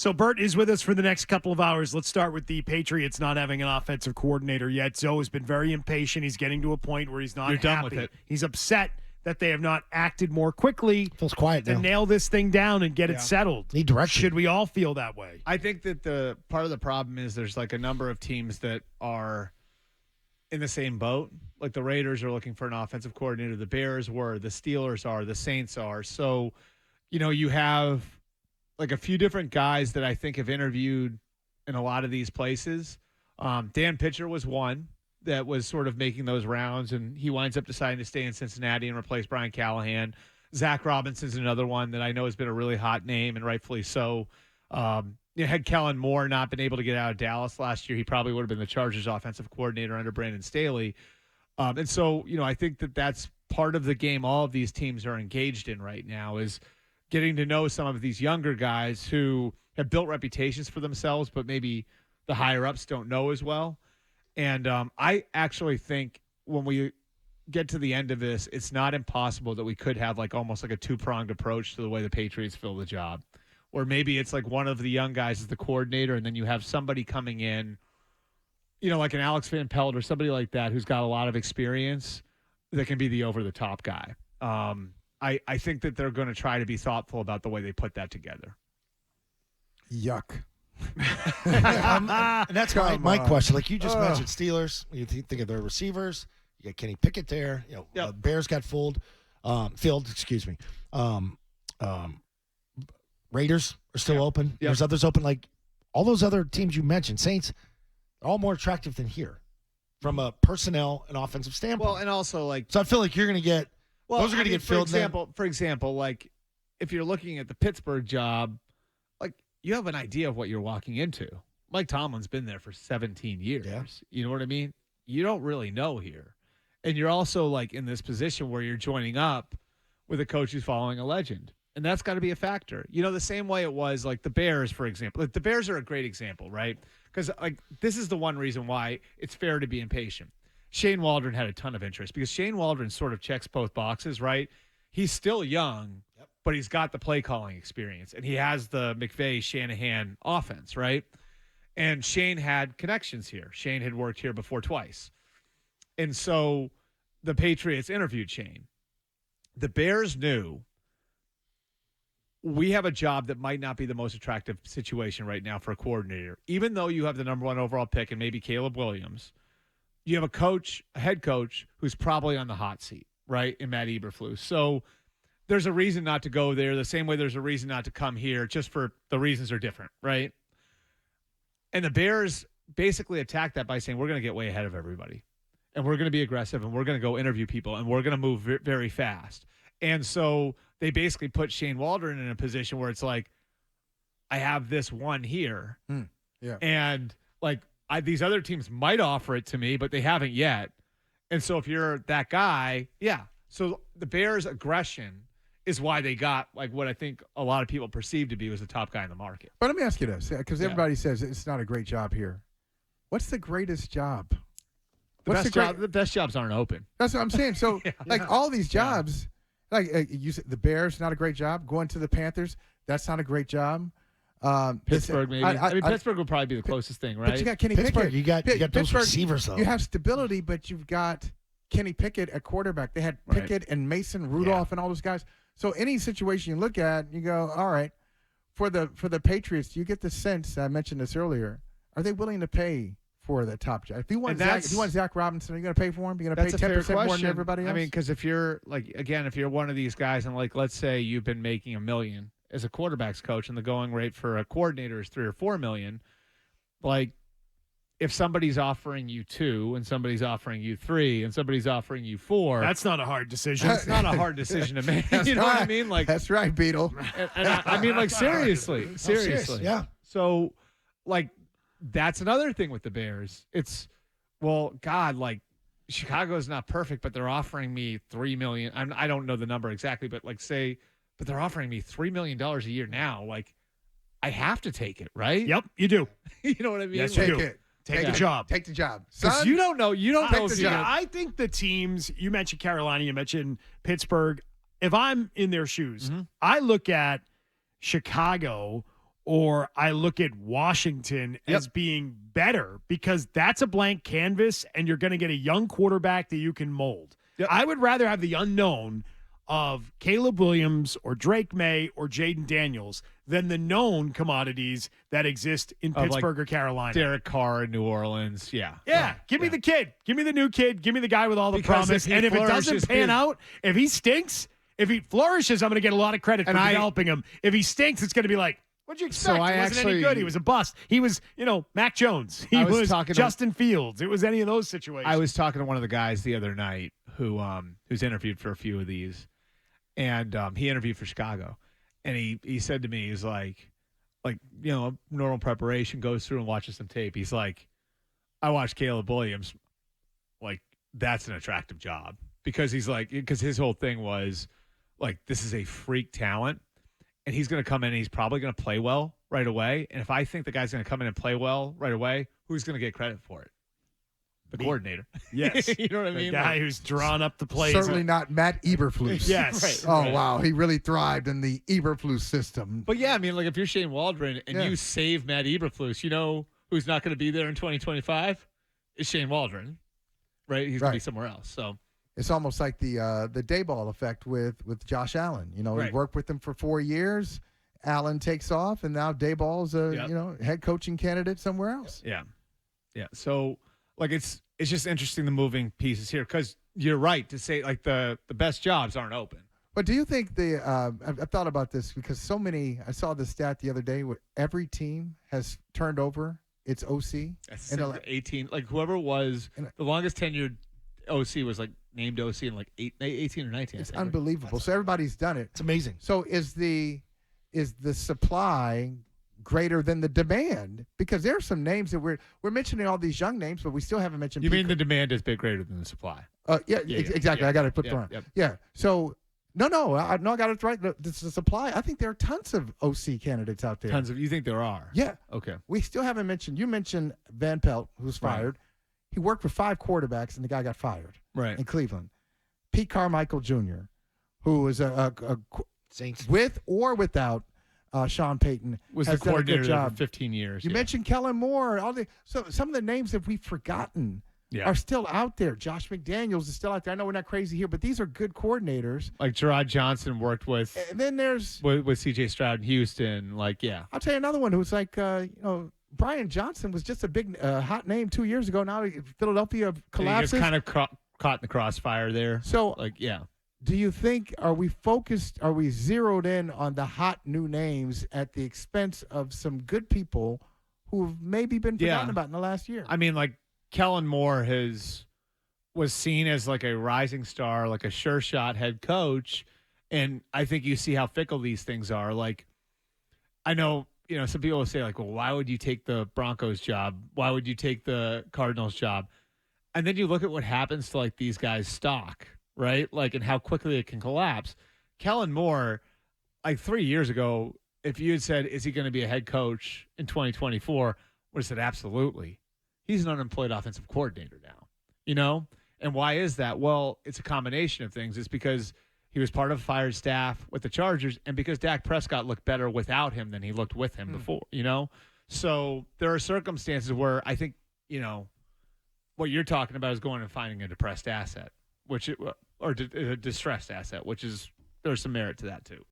So Bert is with us for the next couple of hours. Let's start with the Patriots not having an offensive coordinator yet. Zoe has been very impatient. He's getting to a point where he's not happy. Done with it. He's upset that they have not acted more quickly. Feels quiet to now. nail this thing down and get it settled. Need direction. Should we all feel that way? I think that the part of the problem is there's like a number of teams that are in the same boat. Like the Raiders are looking for an offensive coordinator. The Bears were. The Steelers are. The Saints are. So, you have like a few different guys that I think have interviewed in a lot of these places. Dan Pitcher was one that was sort of making those rounds, and he winds up deciding to stay in Cincinnati and replace Brian Callahan. Zach Robinson's another one that I know has been a really hot name, and rightfully so. Had Kellen Moore not been able to get out of Dallas last year, he probably would have been the Chargers offensive coordinator under Brandon Staley. And so, I think that that's part of the game all of these teams are engaged in right now is getting to know some of these younger guys who have built reputations for themselves, but maybe the higher-ups don't know as well. And I actually think when we get to the end of this, it's not impossible that we could have like almost like a two-pronged approach to the way the Patriots fill the job. Or maybe it's like one of the young guys is the coordinator, and then you have somebody coming in, like an Alex Van Pelt or somebody like that who's got a lot of experience that can be the over-the-top guy. I think that they're going to try to be thoughtful about the way they put that together. Yuck. And that's my question. Like you just mentioned, Steelers. You think of their receivers. You got Kenny Pickett there. Bears got filled. Excuse me. Raiders are still open. Yep. There's others open. Like all those other teams you mentioned, Saints, are all more attractive than here from a personnel and offensive standpoint. Well, and also like so, I feel like you're going to get. Well, those are going to get filled. For example, like if you're looking at the Pittsburgh job, like you have an idea of what you're walking into. Mike Tomlin's been there for 17 years. Yeah. You know what I mean? You don't really know here. And you're also like in this position where you're joining up with a coach who's following a legend. And that's got to be a factor. The same way it was like the Bears, for example. Like the Bears are a great example, right? Because like this is the one reason why it's fair to be impatient. Shane Waldron had a ton of interest because Shane Waldron sort of checks both boxes, right? He's still young, but he's got the play calling experience, and he has the McVay-Shanahan offense, right? And Shane had connections here. Shane had worked here before twice. And so the Patriots interviewed Shane. The Bears knew we have a job that might not be the most attractive situation right now for a coordinator. Even though you have the number one overall pick and maybe Caleb Williams, you have a head coach who's probably on the hot seat, right, in Matt Eberflus. So there's a reason not to go there the same way there's a reason not to come here, just for the reasons are different, right? And the Bears basically attacked that by saying, we're going to get way ahead of everybody, and we're going to be aggressive, and we're going to go interview people, and we're going to move very fast. And so they basically put Shane Waldron in a position where it's like, I have this one here. And like, these other teams might offer it to me, but they haven't yet. And so if you're that guy, So the Bears' aggression is why they got like what I think a lot of people perceive to be was the top guy in the market. But let me ask you this, because everybody says it's not a great job here. What's the greatest job? The best jobs aren't open. That's what I'm saying. So all these jobs, you said the Bears, not a great job. Going to the Panthers, that's not a great job. Pittsburgh, maybe. Pittsburgh would probably be the closest thing, right? But you got Kenny Pittsburgh, Pickett. you got those receivers, though. You have stability, but you've got Kenny Pickett at quarterback. They had Pickett and Mason Rudolph and all those guys. So any situation you look at, you go, all right, for the Patriots, you get the sense, I mentioned this earlier, are they willing to pay for the top job? If you want Zach Robinson, are you going to pay for him? You're going to pay 10% more than everybody else? I mean, because if you're if you're one of these guys and let's say you've been making $1 million as a quarterback's coach and the going rate for a coordinator is $3 or $4 million, like if somebody's offering you 2 and somebody's offering you 3 and somebody's offering you 4, that's not a hard decision. It's not a hard decision to make. You know what I mean? Like that's right, Beetle. And I mean, like seriously. Yeah. So, like that's another thing with the Bears. It's like Chicago's not perfect, but they're offering me $3 million. I don't know the number exactly, but but they're offering me $3 million a year now. Like, I have to take it, right? Yep, you do. You know what I mean? Yes, Take you do. it. Take the job. Take the job. Because you don't know. You don't know. I think the teams, you mentioned Carolina, you mentioned Pittsburgh. If I'm in their shoes, I look at Chicago or I look at Washington as being better because that's a blank canvas and you're going to get a young quarterback that you can mold. Yep. I would rather have the unknown of Caleb Williams or Drake May or Jaden Daniels than the known commodities that exist in Pittsburgh or Carolina. Derek Carr in New Orleans. Yeah. Give me the kid. Give me the new kid. Give me the guy with all the Because promise. if he And if it doesn't flourishes, pan out, if he stinks, if he flourishes, I'm going to get a lot of credit for developing him. If he stinks, it's going to be like, what'd you expect? So he wasn't any good. He was a bust. He was, Mac Jones. He was Justin Fields. It was any of those situations. I was talking to one of the guys the other night who's interviewed for a few of these, and he interviewed for Chicago, and he said to me, he's like normal preparation, goes through and watches some tape. He's like, I watched Caleb Williams, like that's an attractive job because because his whole thing was like this is a freak talent. And he's going to come in and he's probably going to play well right away. And if I think the guy's going to come in and play well right away, who's going to get credit for it? The coordinator. Yes. You know what I mean? The guy who's drawn up the plays. Certainly not Matt Eberflus. Yes. Right. Wow. He really thrived in the Eberflus system. But yeah, I mean, like if you're Shane Waldron and you save Matt Eberflus, you know who's not going to be there in 2025? Is Shane Waldron. Right? He's going to be somewhere else. So it's almost like the Dayball effect with Josh Allen. He worked with him for 4 years. Allen takes off, and now Dayball's a head coaching candidate somewhere else. Yeah. So like it's just interesting the moving pieces here because you're right to say like the best jobs aren't open. But do you think I've thought about this because I saw the stat the other day where every team has turned over its OC. That's 18, like whoever was the longest tenured OC was like named OC in like 18 or 19. It's unbelievable. So everybody's done it. It's amazing. So is the supply greater than the demand? Because there are some names that we're mentioning all these young names, but we still haven't mentioned. You mean the demand is greater than the supply? Exactly. I got it flipped around. Yeah. So no, I got it right. The supply. I think there are tons of OC candidates out there. Tons of. You think there are? Yeah. Okay. We still haven't mentioned. You mentioned Van Pelt, who's fired. He worked for 5 quarterbacks, and the guy got fired. Right. In Cleveland. Pete Carmichael Jr., who is a Saints with or without Sean Payton, was has the done a coordinator good there job. for 15 years. You mentioned Kellen Moore. So some of the names that we've forgotten are still out there. Josh McDaniels is still out there. I know we're not crazy here, but these are good coordinators. Like Gerard Johnson worked with. And then there's with C.J. Stroud in Houston. Like I'll tell you another one who's like Brian Johnson was just a big hot name 2 years ago. Now Philadelphia collapses. He gets kind of caught in the crossfire there. So do you think are we zeroed in on the hot new names at the expense of some good people who've maybe been forgotten about in the last year? I mean, like Kellen Moore was seen as like a rising star, like a sure shot head coach, and I think you see how fickle these things are. Like, I know some people will say like, well, why would you take the Broncos job? Why would you take the Cardinals job? And then you look at what happens to like these guys' stock, right? Like, and how quickly it can collapse. Kellen Moore, like 3 years ago, if you had said, is he going to be a head coach in 2024? Would have said, absolutely. He's an unemployed offensive coordinator now, And why is that? Well, it's a combination of things. It's because he was part of a fired staff with the Chargers, and because Dak Prescott looked better without him than he looked with him before, So there are circumstances where I think, what you're talking about is going and finding a depressed asset, or a distressed asset, there's some merit to that too.